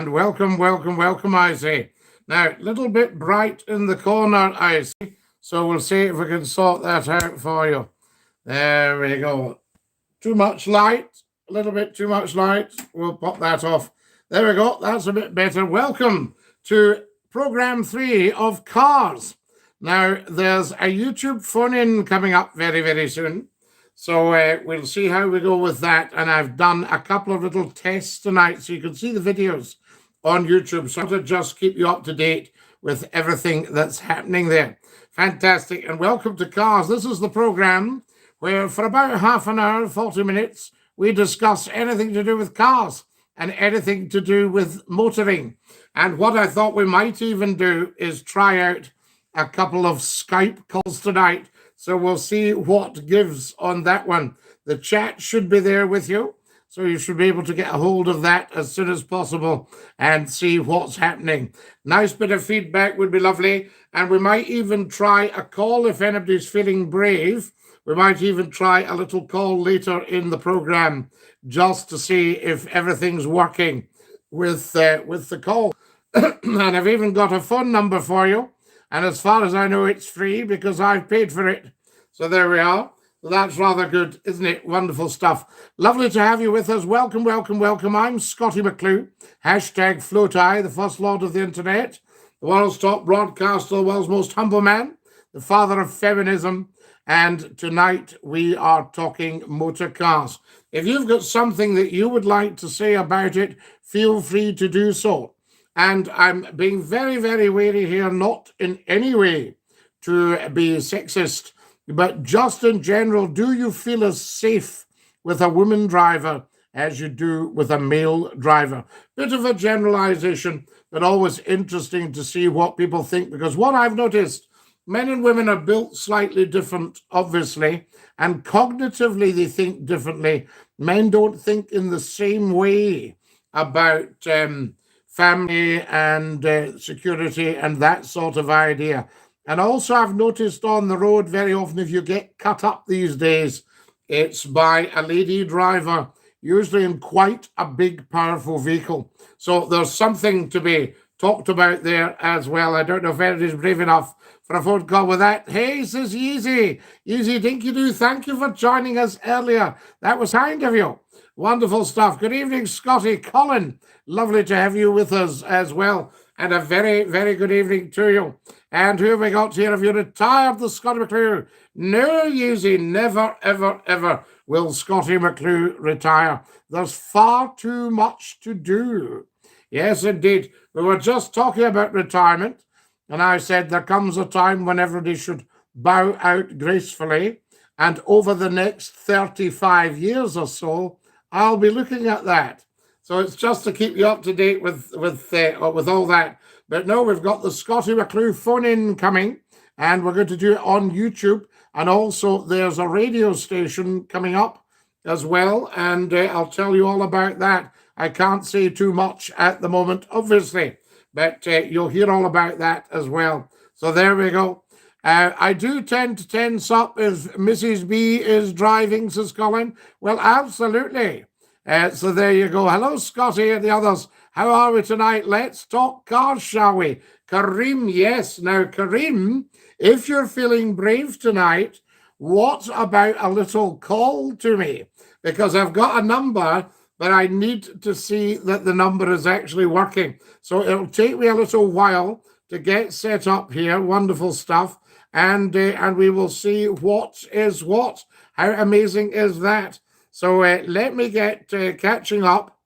And welcome, welcome, welcome, I say. Now, a little bit bright in the corner, I see. So we'll see if we can sort that out for you. There we go. Too much light, a little bit too much light. We'll pop that off. There we go. That's a bit better. Welcome to program 3 of Cars. Now, there's a YouTube phone-in coming up very, very soon. So we'll see how we go with that. And I've done a couple of little tests tonight so you can see the videos on YouTube. So to just keep you up to date with everything that's happening there. Fantastic. And welcome to Cars. This is the program where for about half an hour, 40 minutes, we discuss anything to do with cars and anything to do with motoring. And what I thought we might even do is try out a couple of Skype calls tonight. So we'll see what gives on that one. The chat should be there with you. So you should be able to get a hold of that as soon as possible and see what's happening. Nice bit of feedback would be lovely. And we might even try a call if anybody's feeling brave. We might even try a little call later in the program just to see if everything's working with the call. And I've even got a phone number for you. And as far as I know, it's free because I've paid for it. So there we are. That's rather good, isn't it? Wonderful stuff. Lovely to have you with us. Welcome, welcome, welcome. I'm Scottie McClue. Hashtag FloatI, the first lord of the internet, the world's top broadcaster, the world's most humble man, the father of feminism. And tonight we are talking motor cars. If you've got something that you would like to say about it, feel free to do so. And I'm being very, very wary here, not in any way to be sexist, but just in general, do you feel as safe with a woman driver as you do with a male driver? Bit of a generalization, but always interesting to see what people think, because what I've noticed, men and women are built slightly different, obviously, and cognitively they think differently. Men don't think in the same way about family and security and that sort of idea. And also I've noticed on the road very often if you get cut up these days, it's by a lady driver, usually in quite a big, powerful vehicle. So there's something to be talked about there as well. I don't know if anybody's brave enough for a phone call with that. Hey, says Yeezy Dinky-Doo, thank you for joining us earlier. That was kind of you. Wonderful stuff. Good evening, Scottie. Colin, lovely to have you with us as well. And a very, very good evening to you. And who have we got here? Have you retired, the Scottie McClue? No, Yeezy, never, ever, ever will Scottie McClue retire. There's far too much to do. Yes, indeed. We were just talking about retirement, and I said there comes a time when everybody should bow out gracefully. And over the next 35 years or so, I'll be looking at that. So it's just to keep you up to date with all that. But no, we've got the Scottie McClue phone-in coming, and we're going to do it on YouTube. And also there's a radio station coming up as well, and I'll tell you all about that. I can't say too much at the moment, obviously, but you'll hear all about that as well. So there we go. I do tend to tense up if Mrs. B is driving, says Colin. Well, absolutely. So there you go. Hello, Scottie and the others. How are we tonight? Let's talk cars, shall we? Kareem, yes. Now, Kareem, if you're feeling brave tonight, what about a little call to me? Because I've got a number, but I need to see that the number is actually working. So it'll take me a little while to get set up here. Wonderful stuff. And we will see what is what. How amazing is that? So let me get catching up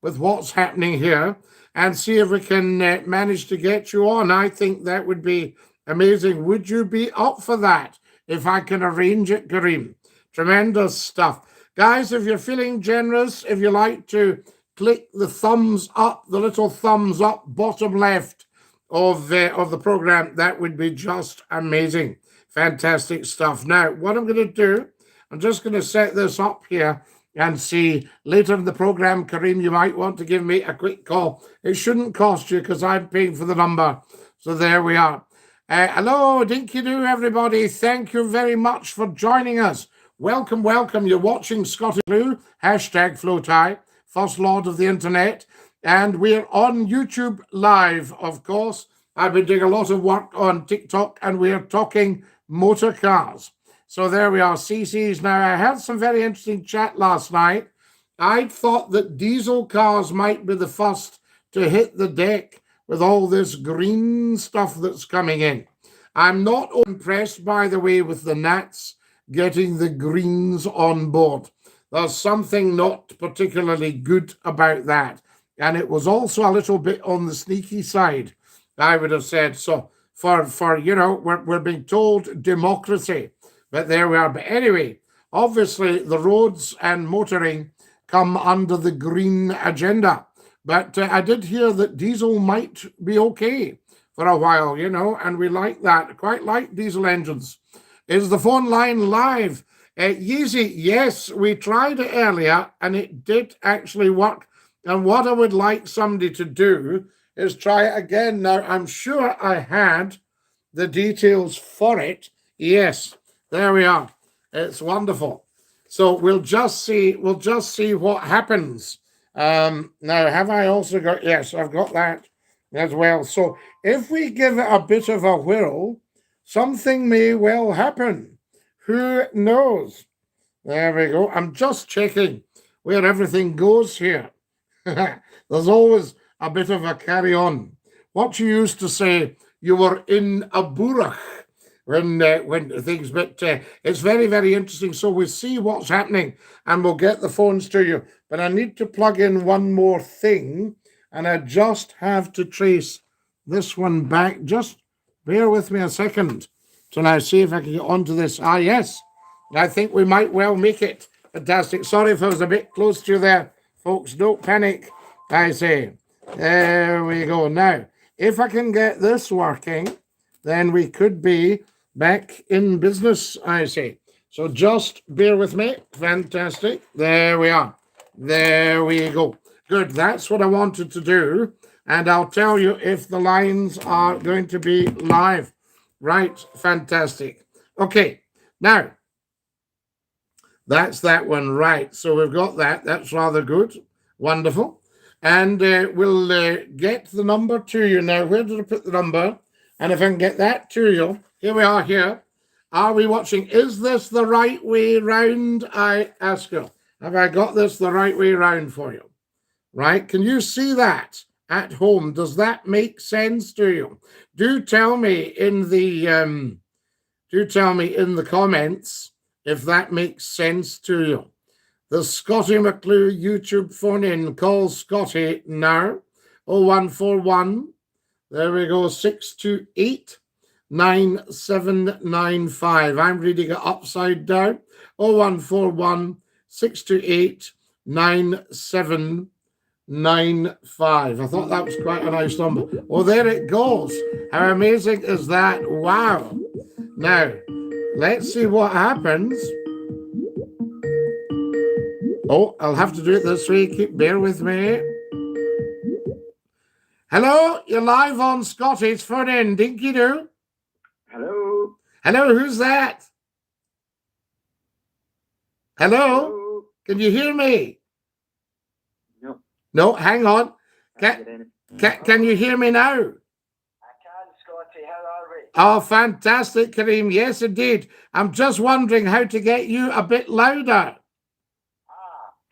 with what's happening here and see if we can manage to get you on. I think that would be amazing. Would you be up for that if I can arrange it, Kareem? Tremendous stuff. Guys, if you're feeling generous, if you like to click the thumbs up, the little thumbs up bottom left of the program, that would be just amazing. Fantastic stuff. Now, what I'm going to do, I'm just going to set this up here and see later in the program, Kareem, you might want to give me a quick call. It shouldn't cost you because I'm paying for the number. So there we are. Hello, Dinky-Doo, everybody. Thank you very much for joining us. Welcome, welcome. You're watching Scottie McClue, hashtag FloatI, first lord of the internet. And we're on YouTube Live, of course. I've been doing a lot of work on TikTok, and we're talking motor cars. So there we are, CCs. Now, I had some very interesting chat last night. I thought that diesel cars might be the first to hit the deck with all this green stuff that's coming in. I'm not impressed, by the way, with the Nats getting the greens on board. There's something not particularly good about that. And it was also a little bit on the sneaky side, I would have said. So for you know, we're being told democracy, but there we are. But anyway, obviously the roads and motoring come under the green agenda. But I did hear that diesel might be okay for a while, you know, and we like that. Quite like diesel engines. Is the phone line live? Yeezy, yes, we tried it earlier and it did actually work. And what I would like somebody to do is try it again. Now, I'm sure I had the details for it. Yes, there we are. It's wonderful. So we'll just see what happens. Now, have I also got, yes, I've got that as well. So if we give it a bit of a whirl, something may well happen. Who knows? There we go. I'm just checking where everything goes here. There's always a bit of a carry on. What you used to say, you were in a burach when things, but it's very, very interesting. So we'll see what's happening and we'll get the phones to you. But I need to plug in one more thing, and I just have to trace this one back. Just bear with me a second till I see if I can get onto this. Ah, yes, I think we might well make it. Fantastic. Sorry if I was a bit close to you there, folks. Don't panic, I say. There we go. Now, if I can get this working, then we could be back in business, I say. So just bear with me. Fantastic. There we are. There we go. Good. That's what I wanted to do. And I'll tell you if the lines are going to be live. Right. Fantastic. Okay. Now, that's that one. Right. So we've got that. That's rather good. Wonderful. And we'll get the number to you now. Where did I put the number? And if I can get that to you, here we are here. Are we watching? Is this the right way round? I ask you. Have I got this the right way round for you? Right? Can you see that at home? Does that make sense to you? Do tell me in the comments if that makes sense to you. The Scottie McClue YouTube phone in. Call Scottie now. 0141. There we go. 628 9795. I'm reading it upside down. 0141 628 9795. I thought that was quite a nice number. Oh, there it goes. How amazing is that? Wow. Now, let's see what happens. Oh, I'll have to do it this way. Bear with me. Hello, you're live on Scottie's phone in. Dinky-Doo. Hello. Hello, who's that? Hello? Hello. Can you hear me? No. No, hang on. Can you hear me now? I can, Scottie. How are we? Oh, fantastic, Kareem. Yes, indeed. I'm just wondering how to get you a bit louder.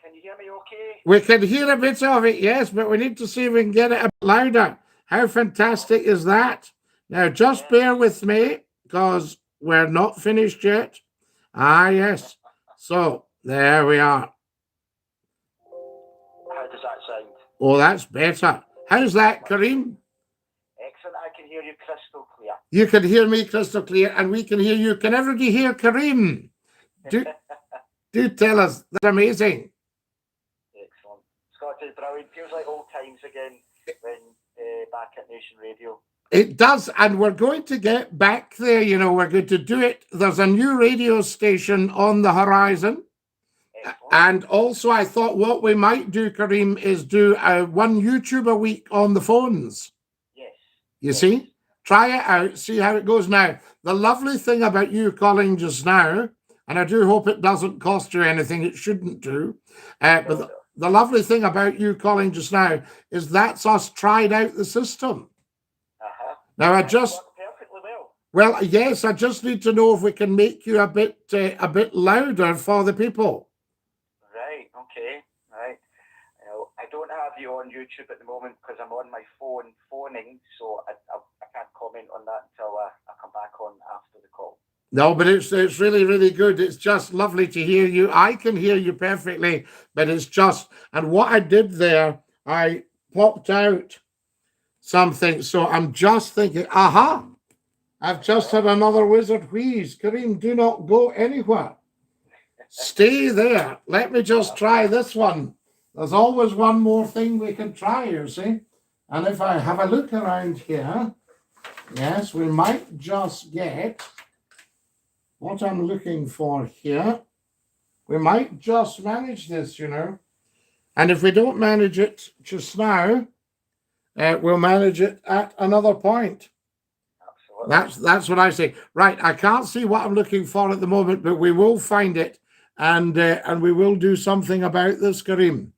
Can you hear me okay? We can hear a bit of it, yes, but we need to see if we can get it a bit louder. How fantastic is that? Now, just bear with me, because we're not finished yet. Ah, yes. So, there we are. How does that sound? Oh, that's better. How's that, Kareem? Excellent. I can hear you crystal clear. You can hear me crystal clear, and we can hear you. Can everybody hear Kareem? Do tell us. That's amazing. Excellent. Scottie, brilliant. Feels like old times again when back at Nation Radio. It does, and we're going to get back there. You know, we're going to do it. There's a new radio station on the horizon. Excellent. And also, I thought what we might do, Kareem, is do one YouTube a week on the phones. Yes. You see? Try it out, see how it goes. Now, the lovely thing about you calling just now, and I do hope it doesn't cost you anything, it shouldn't do, but the lovely thing about you calling just now is that's us tried out the system. Now I just perfectly well. Well, yes, I just need to know if we can make you a bit louder for the people. Right. Okay. Right. I don't have you on YouTube at the moment because I'm on my phone phoning, so I can't comment on that until I come back on after the call. No, but it's really, really good. It's just lovely to hear you. I can hear you perfectly, but it's just, and what I did there, I popped out something. So I'm just thinking, aha, I've just had another wizard wheeze. Kareem, do not go anywhere. Stay there. Let me just try this one. There's always one more thing we can try, you see. And if I have a look around here, yes, we might just get what I'm looking for here. We might just manage this, you know. And if we don't manage it just now, we'll manage it at another point. Absolutely. That's what I say. Right, I can't see what I'm looking for at the moment, but we will find it, and we will do something about this, Kareem.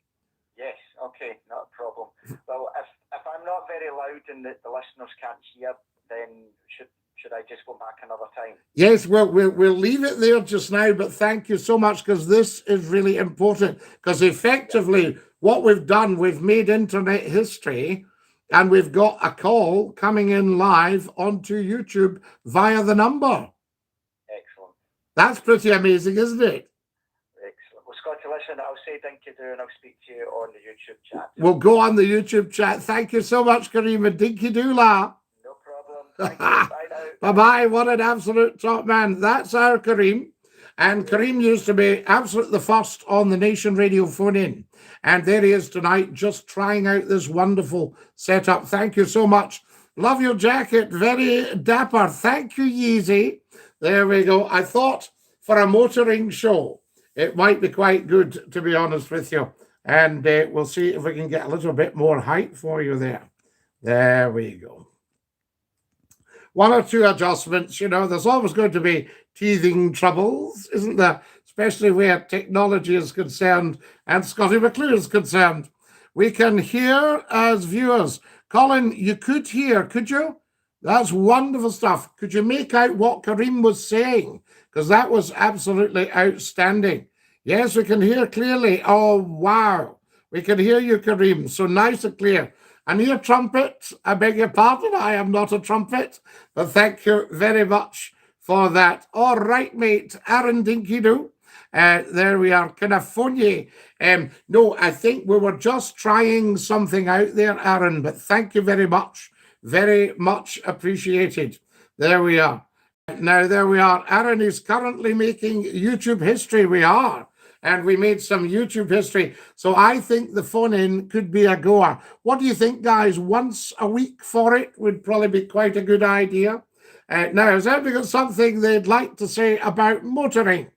Yes, okay, not a problem. Well, if I'm not very loud and the listeners can't hear, then should I just go back another time? Yes, we'll leave it there just now, but thank you so much, because this is really important, because effectively what we've done, we've made internet history, and we've got a call coming in live onto YouTube via the number. Excellent. That's pretty amazing, isn't it? Excellent. Well, Scottie, listen, I'll say Dinky-Doo and I'll speak to you on the YouTube chat. We'll go on the YouTube chat. Thank you so much, Kareem, and Dinky-Doo la. No problem. Thank you. Bye now. Bye-bye. What an absolute top man. That's our Kareem. And Kareem used to be absolutely the first on the Nation Radio phone-in. And there he is tonight, just trying out this wonderful setup. Thank you so much. Love your jacket. Very dapper. Thank you, Yeezy. There we go. I thought for a motoring show, it might be quite good, to be honest with you. And we'll see if we can get a little bit more height for you there. There we go. One or two adjustments, you know, there's always going to be teething troubles, isn't there? Especially where technology is concerned and Scottie McClue is concerned. We can hear as viewers. Colin, you could hear, could you? That's wonderful stuff. Could you make out what Kareem was saying? Because that was absolutely outstanding. Yes, we can hear clearly. Oh, wow. We can hear you, Kareem. So nice and clear. And your trumpet, I beg your pardon, I am not a trumpet, but thank you very much for that. All right, mate, Aaron Dinky-Doo. There we are, California. No, I think we were just trying something out there, Aaron, but thank you very much appreciated. There we are. Now, there we are. Aaron is currently making YouTube history. We are. And we made some YouTube history. So I think the phone-in could be a goer. What do you think, guys? Once a week for it would probably be quite a good idea. Now, has anybody got something they'd like to say about motoring?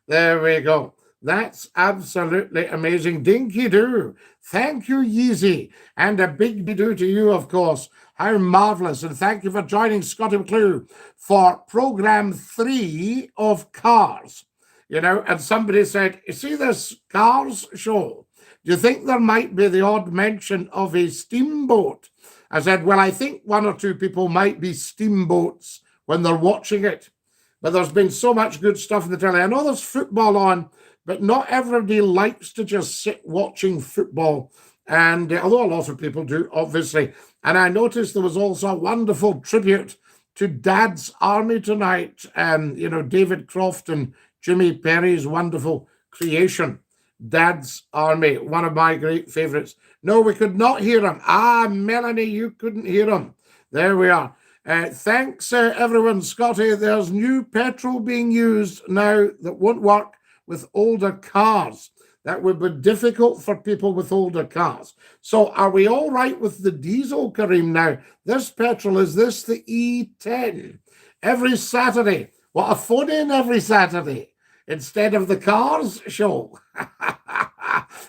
There we go. That's absolutely amazing. Dinky-Doo. Thank you, Yeezy. And a big do to you, of course. How marvellous. And thank you for joining Scottie McClue for program 3 of Cars. You know, and somebody said, you see this Cars show? Do you think there might be the odd mention of a steamboat? I said, well, I think one or two people might be steamboats when they're watching it. But there's been so much good stuff in the telly. I know there's football on, but not everybody likes to just sit watching football. And although a lot of people do, obviously. And I noticed there was also a wonderful tribute to Dad's Army tonight. You know, David Croft and Jimmy Perry's wonderful creation, Dad's Army, one of my great favorites. No, we could not hear him. Ah, Melanie, you couldn't hear him. There we are. Thanks, everyone. Scottie, there's new petrol being used now that won't work with older cars. That would be difficult for people with older cars. So are we all right with the diesel, Kareem, now? This petrol, is this the E10? Every Saturday. What, a phone-in every Saturday instead of the Cars show?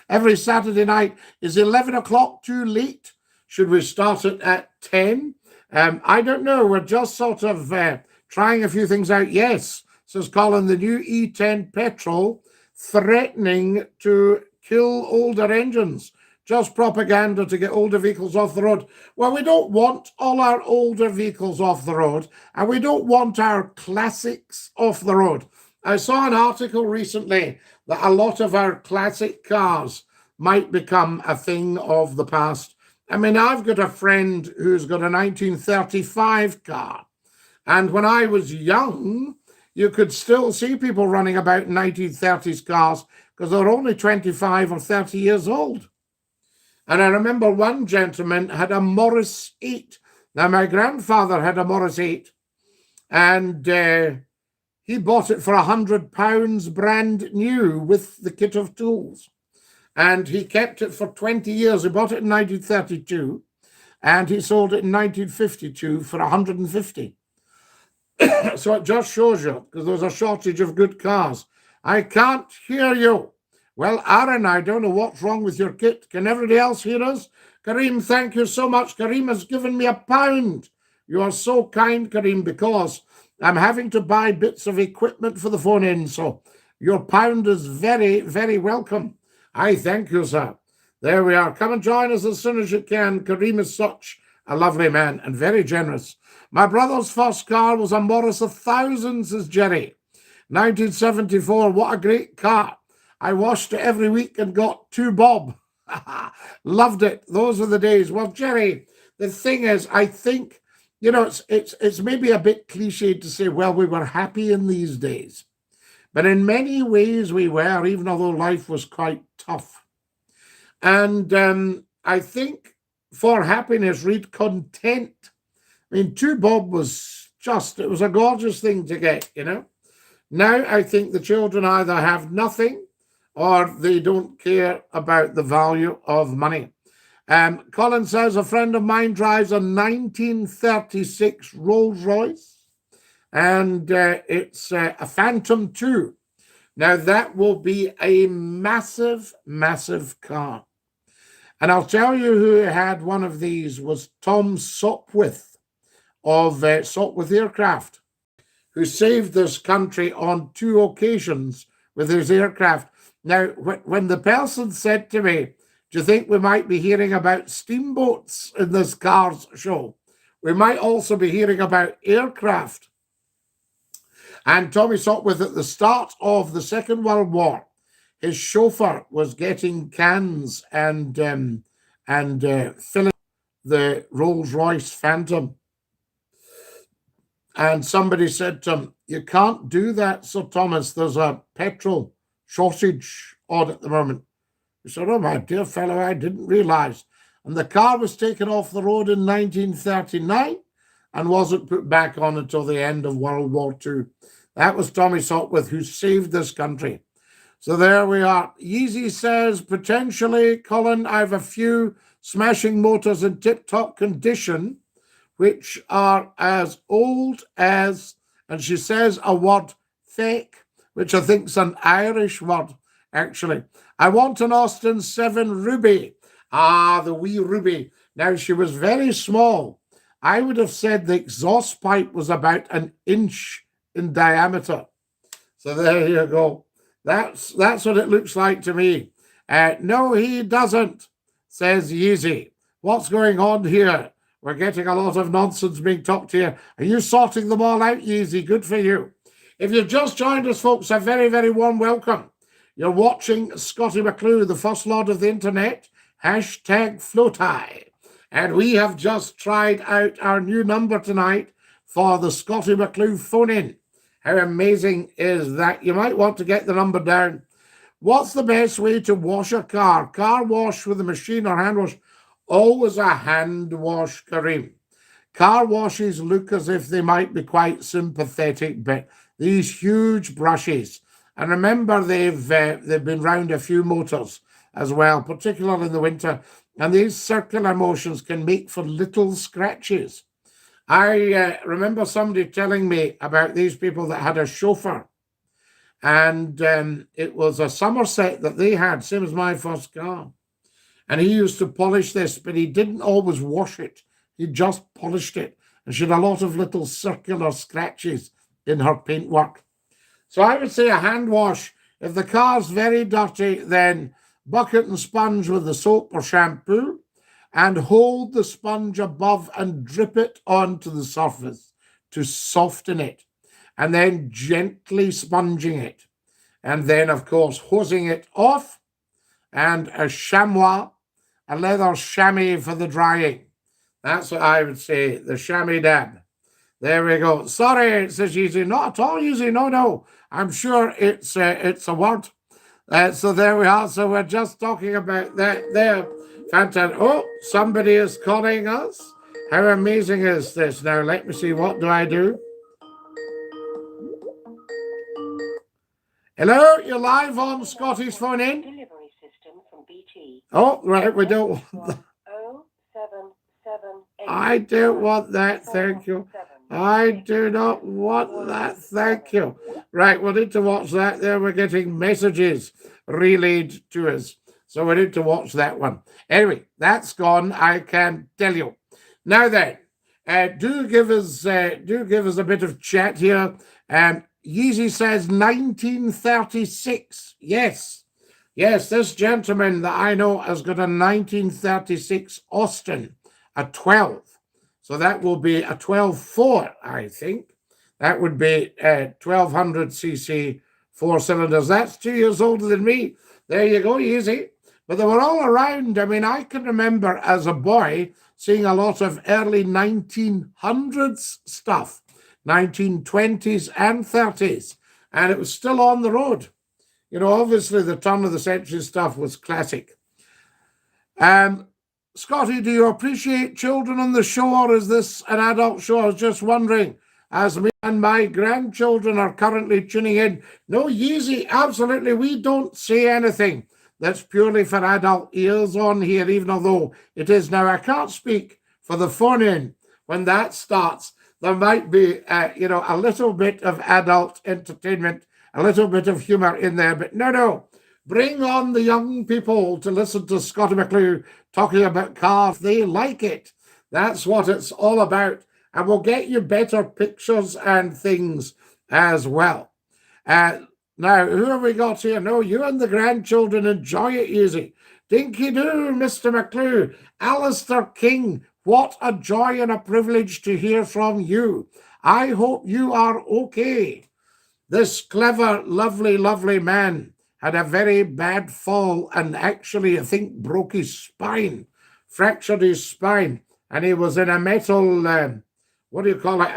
Every Saturday night. Is 11 o'clock too late? Should we start it at 10? I don't know. We're just sort of trying a few things out. Yes, says Colin, the new E10 petrol threatening to kill older engines. Just propaganda to get older vehicles off the road. Well, we don't want all our older vehicles off the road, and we don't want our classics off the road. I saw an article recently that a lot of our classic cars might become a thing of the past. I mean, I've got a friend who's got a 1935 car, and when I was young, you could still see people running about 1930s cars because they're only 25 or 30 years old. And I remember one gentleman had a Morris 8. Now, my grandfather had a Morris 8, and he bought it for £100 brand new with the kit of tools. And he kept it for 20 years. He bought it in 1932, and he sold it in 1952 for 150. So it just shows you, because there's a shortage of good cars. I can't hear you. Well, Aaron, I don't know what's wrong with your kit. Can everybody else hear us? Kareem, thank you so much. Kareem has given me £1. You are so kind, Kareem, because I'm having to buy bits of equipment for the phone in. So your £1 is very, very welcome. I thank you, sir. There we are. Come and join us as soon as you can. Kareem is such a lovely man and very generous. My brother's first car was a Morris 1000, says Jerry. 1974. What a great car. I washed it every week and got 2 bob. Loved it. Those are the days. Well, Jerry, the thing is, I think, you know, it's maybe a bit cliched to say, well, we were happy in these days. But in many ways we were, even although life was quite tough. And I think for happiness, read content. I mean, 2 bob was just, it was a gorgeous thing to get, you know. Now I think the children either have nothing or they don't care about the value of money. Colin says, a friend of mine drives a 1936 Rolls Royce, and it's a Phantom 2. Now, that will be a massive, massive car. And I'll tell you who had one of these was Tom Sopwith of Sopwith Aircraft, who saved this country on 2 occasions with his aircraft. Now, when the person said to me, do you think we might be hearing about steamboats in this cars show? We might also be hearing about aircraft. And Tommy Sopwith, at the start of the Second World War, his chauffeur was getting cans and filling the Rolls-Royce Phantom. And somebody said to him, you can't do that, Sir Thomas. There's a petrol shortage on at the moment. He said, oh, my dear fellow, I didn't realize. And the car was taken off the road in 1939 and wasn't put back on until the end of World War II. That was Tommy Sopwith, who saved this country. So there we are. Yeezy says, potentially, Colin, I have a few smashing motors in tip-top condition, which are as old as, and she says a word, fake, which I think is an Irish word, actually. I want an Austin 7 Ruby. Ah, the wee Ruby. Now, she was very small. I would have said the exhaust pipe was about 1 inch in diameter. So there you go. That's what it looks like to me. No, he doesn't, says Yeezy. What's going on here? We're getting a lot of nonsense being talked here. Are you sorting them all out, Yeezy? Good for you. If you've just joined us, folks, a very, very warm welcome. You're watching Scottie McClue, the First Lord of the Internet, #Floaty. And we have just tried out our new number tonight for the Scottie McClue phone-in. How amazing is that? You might want to get the number down. What's the best way to wash a car? Car wash with a machine or hand wash? Always a hand wash, Kareem. Car washes look as if they might be quite sympathetic, but these huge brushes. And remember, they've been round a few motors as well, particularly in the winter. And these circular motions can make for little scratches. I remember somebody telling me about these people that had a chauffeur. And it was a Somerset that they had, same as my first car. And he used to polish this, but he didn't always wash it. He just polished it. And she had a lot of little circular scratches in her paintwork. So I would say a hand wash. If the car's very dirty, then bucket and sponge with the soap or shampoo, and hold the sponge above and drip it onto the surface to soften it, and then gently sponging it. And then, of course, hosing it off, and a chamois, a leather chamois for the drying. That's what I would say, the chamois dab. There we go. Sorry, it says easy. Not at all easy. No. I'm sure it's a word. So there we are. So we're just talking about that there. Fantastic. Oh, somebody is calling us. How amazing is this? Now, let me see. What do I do? Hello, you're live on Scottie's phone in. Delivery system from BT. Oh, right, we don't. 0778. I don't want that, thank you. I do not want that, thank you. Right, we'll need to watch that there. We're getting messages relayed to us. So we need to watch that one. Anyway, that's gone, I can tell you. Now then, do give us a bit of chat here. Yeezy says 1936. Yes, this gentleman that I know has got a 1936 Austin, a 12. So that will be a 12.4, I think. That would be 1200cc 4 cylinders. That's 2 years older than me. There you go, Yeezy. But they were all around. I mean, I can remember as a boy seeing a lot of early 1900s stuff. 1920s and 30s, and it was still on the road. You know, obviously the turn of the century stuff was classic. Scottie, do you appreciate children on the show, or is this an adult show? I was just wondering, as me and my grandchildren are currently tuning in. No, Yeezy, absolutely, we don't say anything that's purely for adult ears on here, even although it is now. I can't speak for the phone in when that starts. There might be, a little bit of adult entertainment, a little bit of humor in there. But no. Bring on the young people to listen to Scottie McClue talking about cars. They like it. That's what it's all about. And we'll get you better pictures and things as well. Now, who have we got here? No, you and the grandchildren enjoy it easy. Dinky-Doo, Mr. McClue, Alistair King. What a joy and a privilege to hear from you. I hope you are okay. This clever, lovely man had a very bad fall and actually, I think, broke his spine, fractured his spine, and he was in a metal, a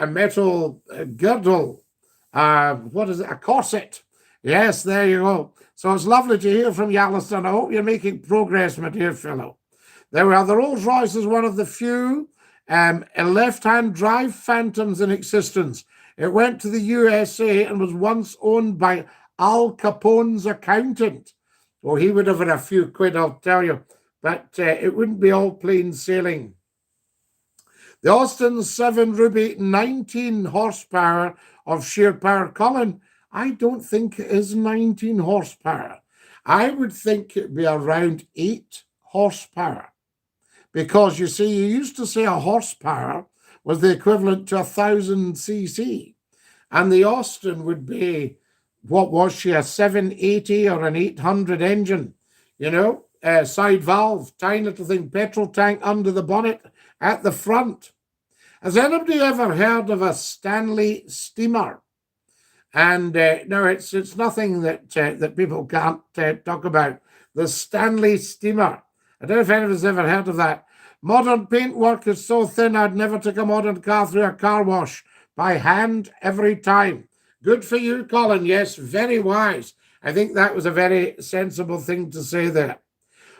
metal girdle. What is it? A corset. Yes, there you go. So it's lovely to hear from you, Alistair, and I hope you're making progress, my dear fellow. There we are. The Rolls Royce is one of the few left-hand drive phantoms in existence. It went to the USA and was once owned by Al Capone's accountant. Well, he would have had a few quid, I'll tell you, but it wouldn't be all plain sailing. The Austin 7 Ruby, 19 horsepower of sheer power. Colin, I don't think it is 19 horsepower. I would think it'd be around 8 horsepower. Because, you see, you used to say a horsepower was the equivalent to 1,000 cc. And the Austin would be, what was she, a 780 or an 800 engine? You know, side valve, tiny little thing, petrol tank under the bonnet at the front. Has anybody ever heard of a Stanley steamer? And no, it's nothing that people can't talk about. The Stanley steamer. I don't know if anyone's ever heard of that. Modern paintwork is so thin, I'd never take a modern car through a car wash by hand every time. Good for you, Colin. Yes, very wise. I think that was a very sensible thing to say there.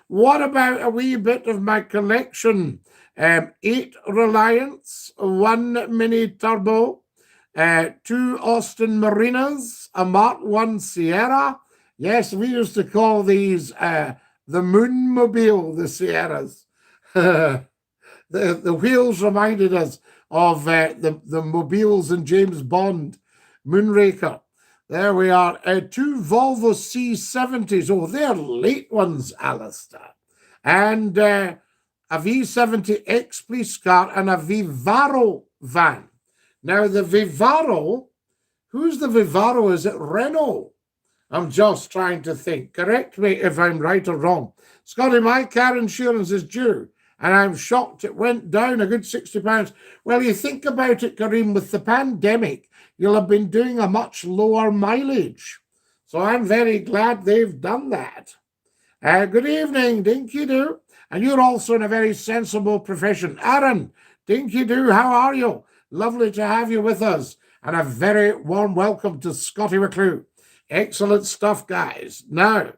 What about a wee bit of my collection? 8 Reliance, 1 Mini Turbo, 2 Austin Marinas, a Mark 1 Sierra. Yes, we used to call these the Moonmobile, the Sierras. The wheels reminded us of the mobiles in James Bond, Moonraker. There we are. 2 Volvo C70s. Oh, they're late ones, Alistair. And a V70 X police car and a Vivaro van. Now, the Vivaro, who's the Vivaro? Is it Renault? I'm just trying to think. Correct me if I'm right or wrong. Scottie, my car insurance is due, and I'm shocked it went down a good £60. Well, you think about it, Kareem, with the pandemic, you'll have been doing a much lower mileage. So I'm very glad they've done that. Good evening, Dinky-Doo. And you're also in a very sensible profession. Aaron, Dinky-Doo, how are you? Lovely to have you with us. And a very warm welcome to Scottie McClue. Excellent stuff, guys. Now,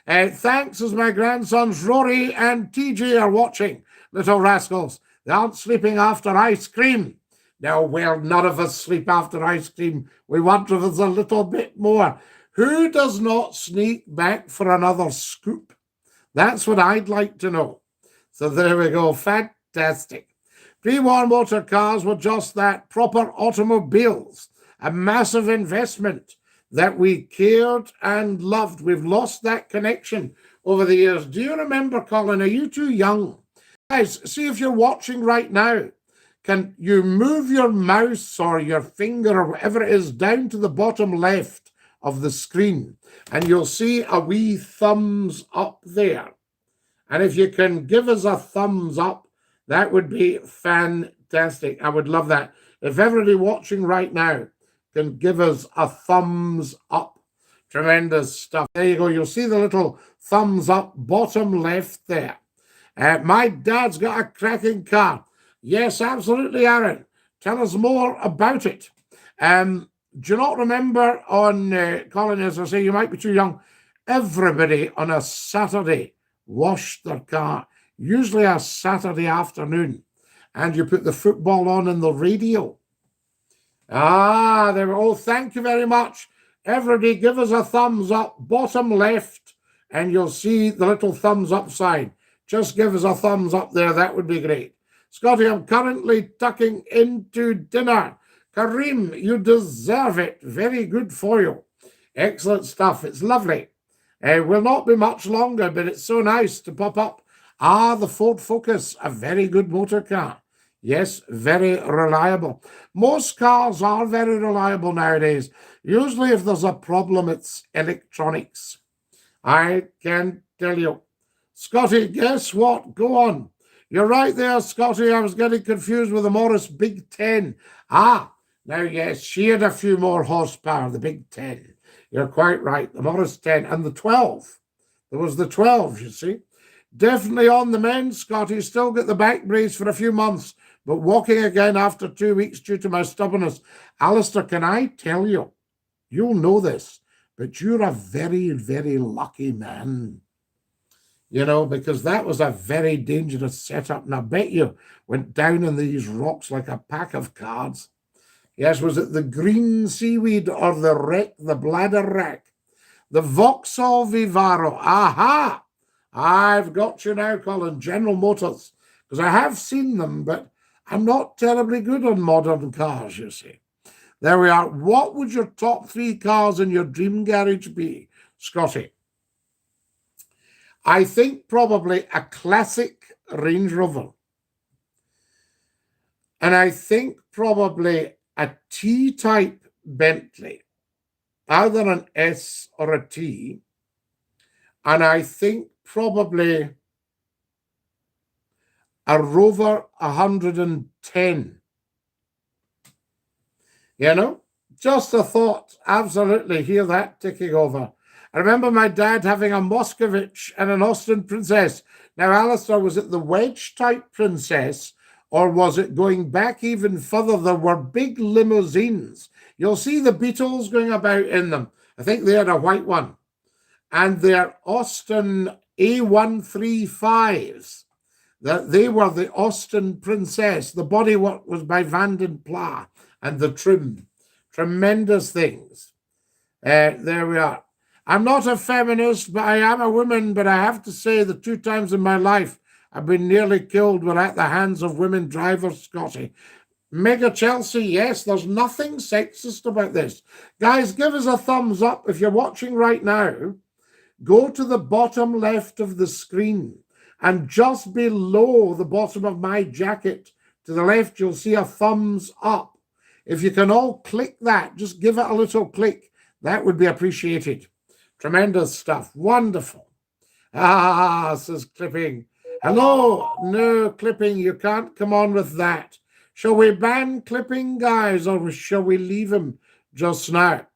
thanks as my grandsons Rory and TJ are watching. Little rascals. They aren't sleeping after ice cream. Now, well, none of us sleep after ice cream. We want of us a little bit more. Who does not sneak back for another scoop? That's what I'd like to know. So there we go. Fantastic. Pre-war motor cars were just that, proper automobiles, a massive investment that we cared and loved. We've lost that connection over the years. Do you remember, Colin? Are you too young? Guys, see if you're watching right now. Can you move your mouse or your finger or whatever it is down to the bottom left of the screen, and you'll see a wee thumbs up there. And if you can give us a thumbs up, that would be fantastic. I would love that. If everybody watching right now can give us a thumbs up. Tremendous stuff. There you go. You'll see the little thumbs up bottom left there. My dad's got a cracking car. Yes, absolutely, Aaron. Tell us more about it. Do you not remember on, Colin, as I say, you might be too young, everybody on a Saturday washed their car, usually a Saturday afternoon, and you put the football on in the radio. Ah, there we go. Thank you very much. Everybody give us a thumbs up, bottom left, and you'll see the little thumbs up sign. Just give us a thumbs up there. That would be great. Scottie, I'm currently tucking into dinner. Kareem, you deserve it. Very good for you. Excellent stuff. It's lovely. Will not be much longer, but it's so nice to pop up. Ah, the Ford Focus, a very good motor car. Yes, very reliable. Most cars are very reliable nowadays. Usually if there's a problem, it's electronics. I can tell you. Scottie, guess what? Go on. You're right there, Scottie. I was getting confused with the Morris Big 10. Ah, now, yes, she had a few more horsepower, the Big 10. You're quite right. The Morris 10 and the 12. There was the 12, you see. Definitely on the mend, Scottie. Still get the back brace for a few months, but walking again after 2 weeks due to my stubbornness. Alistair, can I tell you, you'll know this, but you're a very, very lucky man. You know, because that was a very dangerous setup, and I bet you went down in these rocks like a pack of cards. Yes, was it the green seaweed or the bladder wreck? The Vauxhall Vivaro. Aha! I've got you now, Colin. General Motors. Because I have seen them, but I'm not terribly good on modern cars, you see. There we are. What would your top 3 cars in your dream garage be, Scottie? I think probably a classic Range Rover. And I think probably a T-type Bentley, either an S or a T. And I think probably a Rover 110. You know, just a thought. Absolutely, hear that ticking over. I remember my dad having a Moscovich and an Austin Princess. Now, Alistair, was it the wedge-type Princess, or was it going back even further? There were big limousines. You'll see the Beatles going about in them. I think they had a white one. And their Austin A135s. They were the Austin Princess. The bodywork was by Vanden Pla and the trim. Tremendous things. There we are. I'm not a feminist, but I am a woman. But I have to say the 2 times in my life I've been nearly killed were at the hands of women drivers, Scottie. Mega Chelsea, yes, there's nothing sexist about this. Guys, give us a thumbs up. If you're watching right now, go to the bottom left of the screen, and just below the bottom of my jacket to the left, you'll see a thumbs up. If you can all click that, just give it a little click. That would be appreciated. Tremendous stuff. Wonderful. Ah, says Clipping. Hello. No, Clipping, you can't come on with that. Shall we ban Clipping, guys, or shall we leave him just now?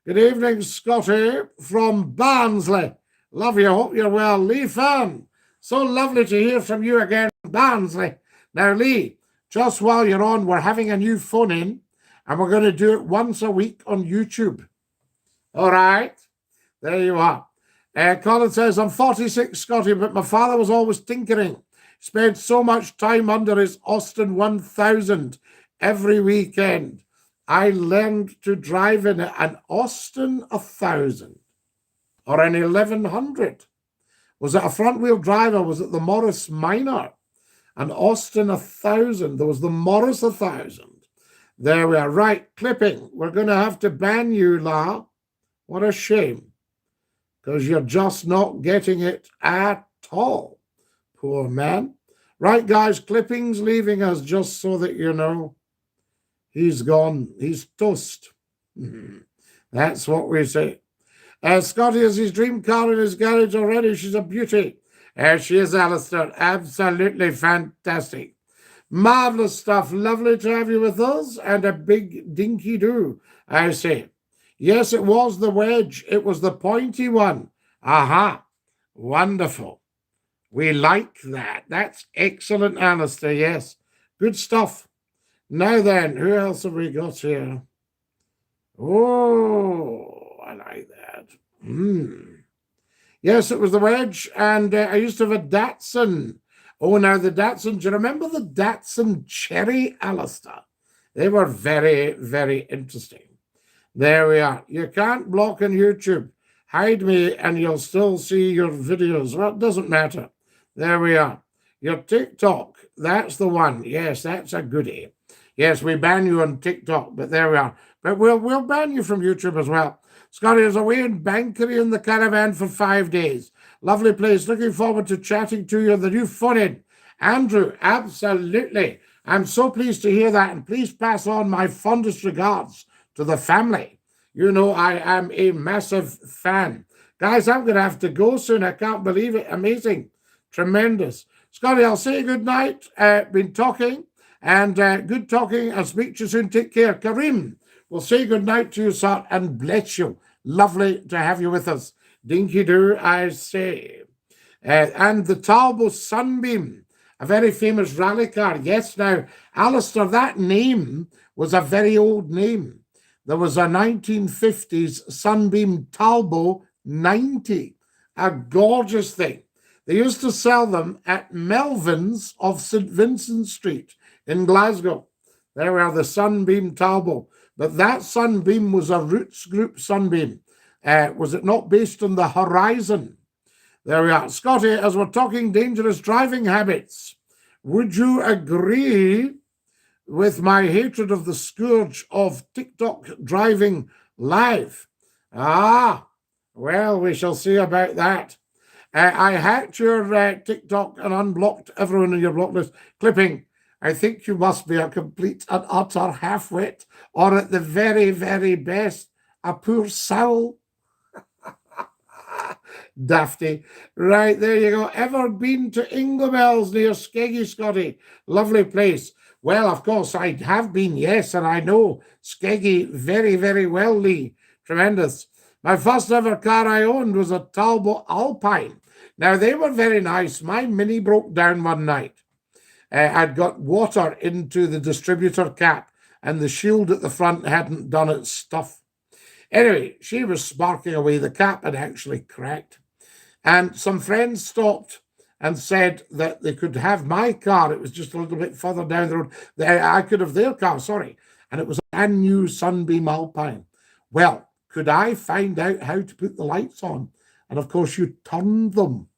Good evening, Scottie from Barnsley. Love you. Hope you're well. Lee Fern. So lovely to hear from you again, Barnsley. Now, Lee, just while you're on, we're having a new phone in, and we're going to do it once a week on YouTube. All right. There you are. Colin says, I'm 46, Scottie, but my father was always tinkering. Spent so much time under his Austin 1000 every weekend. I learned to drive in an Austin 1000 or an 1100. Was it a front-wheel drive or was it the Morris Minor? An Austin 1000. There was the Morris 1000. There we are. Right, Clipping. We're going to have to ban you, La. What a shame. Because you're just not getting it at all. Poor man. Right, guys, Clipping's leaving us, just so that you know. He's gone. He's toast. That's what we say. Scottie has his dream car in his garage already. She's a beauty. She is, Alistair. Absolutely fantastic. Marvellous stuff. Lovely to have you with us. And a big Dinky-Doo, I say. Yes, it was the wedge. It was the pointy one. Aha. Wonderful. We like that. That's excellent, Alistair. Yes. Good stuff. Now then, who else have we got here? Oh, I like that. Yes, it was the wedge, and I used to have a Datsun. Oh, now the Datsun. Do you remember the Datsun Cherry, Alistair? They were very, very interesting. There we are. You can't block on YouTube. Hide me, and you'll still see your videos. Well, it doesn't matter. There we are. Your TikTok, that's the one. Yes, that's a goodie. Yes, we ban you on TikTok, but there we are. But we'll ban you from YouTube as well. Scottie is away in Bankery in the caravan for 5 days. Lovely place. Looking forward to chatting to you on the new phone-in. Andrew, absolutely. I'm so pleased to hear that, and please pass on my fondest regards to the family. You know I am a massive fan. Guys, I'm going to have to go soon. I can't believe it. Amazing. Tremendous. Scottie, I'll say good night. Been talking. And good talking. I'll speak to you soon. Take care. Karim, we'll say good night to you, sir, and bless you. Lovely to have you with us. Dinky-Doo, I say. And the Talbot Sunbeam, a very famous rally car. Yes, now, Alistair, that name was a very old name. There was a 1950s Sunbeam Talbot 90, a gorgeous thing. They used to sell them at Melvin's of St. Vincent Street in Glasgow. There we are, the Sunbeam Talbot. But that Sunbeam was a Roots Group Sunbeam. Was it not based on the Horizon? There we are. Scottie, as we're talking dangerous driving habits, would you agree with my hatred of the scourge of TikTok driving live? Ah, well, we shall see about that. I hacked your TikTok and unblocked everyone in your block list. Clipping, I think you must be a complete and utter half-wit, or at the very, very best, a poor soul. Dafty. Right, there you go. Ever been to Inglemells near Skeggy, Scottie? Lovely place. Well, of course, I have been, yes, and I know Skeggy very, very well, Lee. Tremendous. My first ever car I owned was a Talbot Alpine. Now, they were very nice. My Mini broke down one night. I'd got water into the distributor cap, and the shield at the front hadn't done its stuff. Anyway, she was sparking away. The cap had actually cracked. And some friends stopped and said that they could have my car. It was just a little bit further down the road. I could have their car, sorry. And it was a brand new Sunbeam Alpine. Well, could I find out how to put the lights on? And of course, you turned them.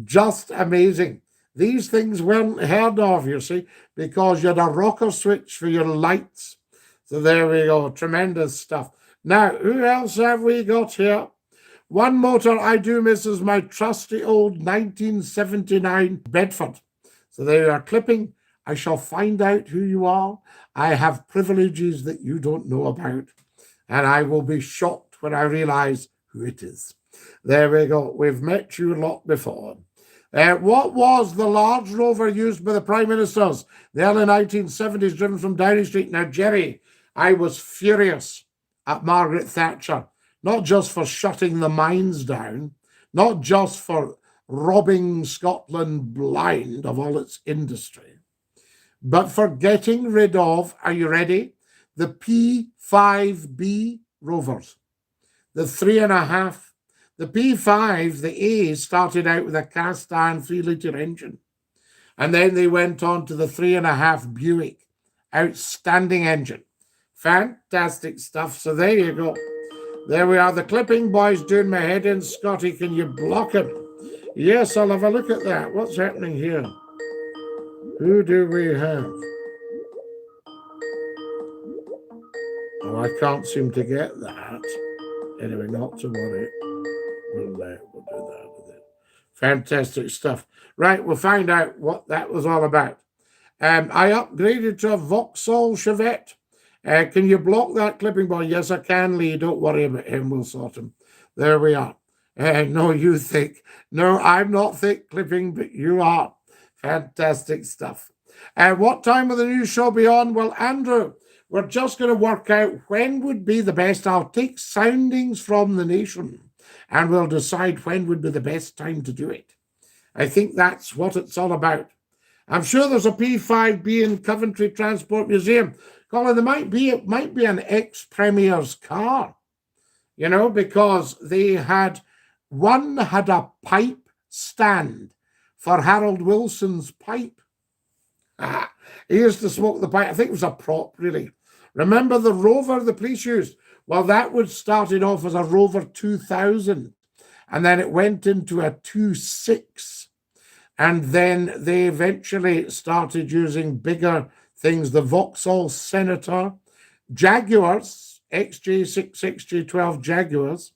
Just amazing. These things weren't heard of, you see, because you had a rocker switch for your lights. So there we go. Tremendous stuff. Now, who else have we got here? One motor I do miss is my trusty old 1979 Bedford. So there you are, Clipping. I shall find out who you are. I have privileges that you don't know about. And I will be shocked when I realize who it is. There we go. We've met you lot before. What was the large rover used by the Prime Ministers the early 1970s, driven from Downing Street? Now, Jerry, I was furious at Margaret Thatcher, not just for shutting the mines down, not just for robbing Scotland blind of all its industry, but for getting rid of, are you ready, the P5B rovers, the 3.5. The P5, the A, started out with a cast iron 3-litre engine. And then they went on to the 3.5 Buick. Outstanding engine. Fantastic stuff. So there you go. There we are. The clipping boy's doing my head in. Scottie, can you block him? Yes, I'll have a look at that. What's happening here? Who do we have? Oh, I can't seem to get that. Anyway, not to worry. We'll do that with it. Fantastic stuff. Right, we'll find out what that was all about. I upgraded to a Vauxhall Chevette. Can you block that clipping boy? Yes, I can, Lee. Don't worry about him. We'll sort him. There we are. No, you thick. No, I'm not thick clipping, but you are. Fantastic stuff. What time will the new show be on? Well, Andrew, we're just going to work out when would be the best. I'll take soundings from the nation, and we'll decide when would be the best time to do it. I think that's what it's all about. I'm sure there's a P5B in Coventry Transport Museum. Colin, it might be an ex-Premier's car, you know, because one had a pipe stand for Harold Wilson's pipe. He used to smoke the pipe. I think it was a prop, really. Remember the Rover the police used? Well, that would started off as a Rover 2000, and then it went into a 26, and then they eventually started using bigger things, the Vauxhall Senator, Jaguars, XJ6, XJ12 Jaguars.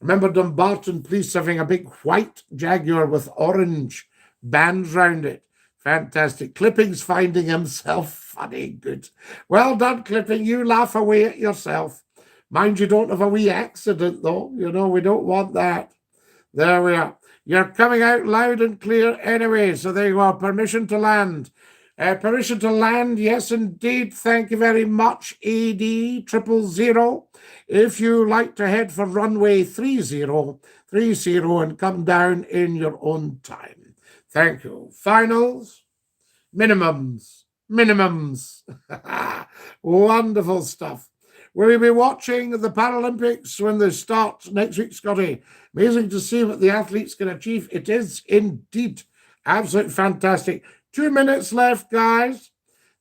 Remember Dumbarton Police having a big white Jaguar with orange bands round it. Fantastic. Clipping's finding himself funny. Good. Well done, Clipping. You laugh away at yourself. Mind you don't have a wee accident, though. You know, we don't want that. There we are. You're coming out loud and clear anyway. So there you are. Permission to land. Permission to land. Yes, indeed. Thank you very much, AD 000. If you like to head for runway 30 and come down in your own time. Thank you. Finals. Minimums. Wonderful stuff. Will you be watching the Paralympics when they start next week, Scottie? Amazing to see what the athletes can achieve. It is indeed absolutely fantastic. 2 minutes left, guys.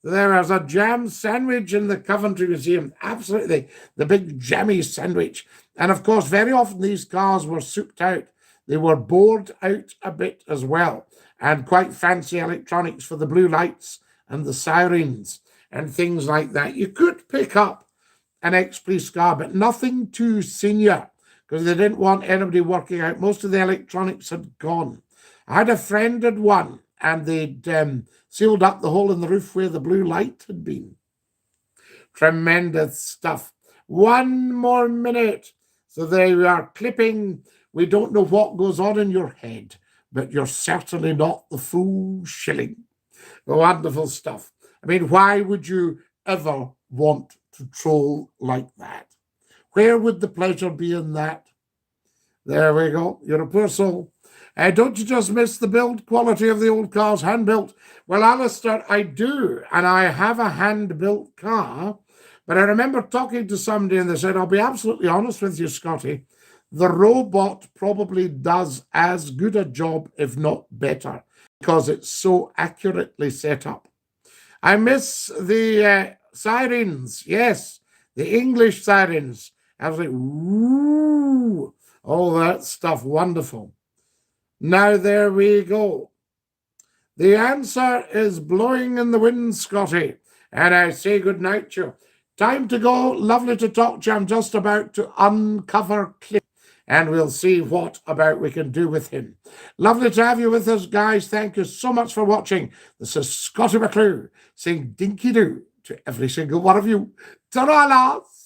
There is a jam sandwich in the Coventry Museum. Absolutely. The big jammy sandwich. And of course, very often these cars were souped out. They were bored out a bit as well. And quite fancy electronics for the blue lights and the sirens and things like that. You could pick up an ex-police car, but nothing too senior because they didn't want anybody working out. Most of the electronics had gone. I had a friend had one, and they'd sealed up the hole in the roof where the blue light had been. Tremendous stuff. 1 more minute. So there we are, clipping. We don't know what goes on in your head, but you're certainly not the full shilling. Wonderful stuff. I mean, why would you ever want to troll like that? Where would the pleasure be in that? There we go. You're a poor soul. Don't you just miss the build quality of the old cars, hand-built? Well, Alistair, I do, and I have a hand-built car, but I remember talking to somebody and they said, I'll be absolutely honest with you, Scottie, the robot probably does as good a job, if not better, because it's so accurately set up. I miss the sirens, yes, the English sirens. I was like, woo, all that stuff, wonderful. Now there we go. The answer is blowing in the wind, Scottie, and I say good night to you. Time to go. Lovely to talk to you. I'm just about to uncover Cliff, and we'll see what about we can do with him. Lovely to have you with us, guys. Thank you so much for watching. This is Scottie McClue saying Dinky-Doo to every single one of you. Ta-ra, lads.